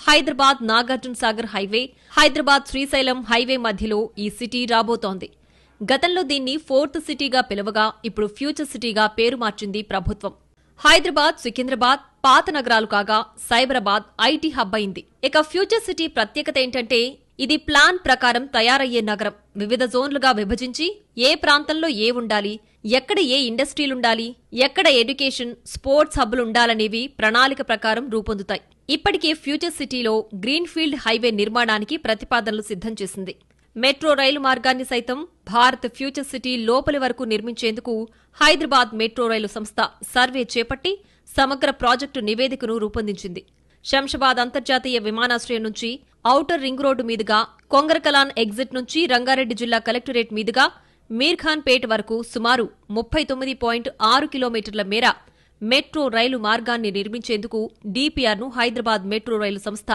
Hyderabad Nagarjuna Sagar highway, Hyderabad Srisailam highway మధ్యలో ఈ city రాబోతోంది. గతంలో దీన్ని ఫోర్త్ సిటీగా పిలవగా ఇప్పుడు ఫ్యూచర్ సిటీగా పేరు మార్చింది ప్రభుత్వం. హైదరాబాద్, సికింద్రాబాద్ పాత నగరాలు కాగా సైబరాబాద్ ఐటీ హబ్ అయింది. ఇక ఫ్యూచర్ సిటీ ప్రత్యేకత ఏంటంటే ఇది ప్లాన్ ప్రకారం తయారయ్యే నగరం. వివిధ జోన్లుగా విభజించి ఏ ప్రాంతంలో ఏ ఉండాలి, ఎక్కడ ఏ ఇండస్ట్రీలుండాలి, ఎక్కడ ఎడ్యుకేషన్, స్పోర్ట్స్ హబ్బులుండాలనేవి ప్రణాళిక ప్రకారం రూపొందుతాయి. ఇప్పటికే ఫ్యూచర్ సిటీలో గ్రీన్ఫీల్డ్ హైవే నిర్మాణానికి ప్రతిపాదనలు సిద్ధం చేసింది. మెట్రో రైలు మార్గాన్ని సైతం భారత్ ఫ్యూచర్ సిటీ లోపలి వరకు నిర్మించేందుకు హైదరాబాద్ మెట్రో రైలు సంస్థ సర్వే చేపట్టి సమగ్ర ప్రాజెక్టు నివేదికను రూపొందించింది. శంషాబాద్ అంతర్జాతీయ విమానాశ్రయం నుంచి ఔటర్ రింగ్ రోడ్డు మీదుగా, కొంగరకలాన్ ఎగ్జిట్ నుంచి రంగారెడ్డి జిల్లా కలెక్టరేట్ మీదుగా మీర్ఖాన్ పేట్ వరకు సుమారు 39.6 కిలోమీటర్ల మేర మెట్రో రైలు మార్గాన్ని నిర్మించేందుకు డీపీఆర్ను హైదరాబాద్ మెట్రో రైలు సంస్థ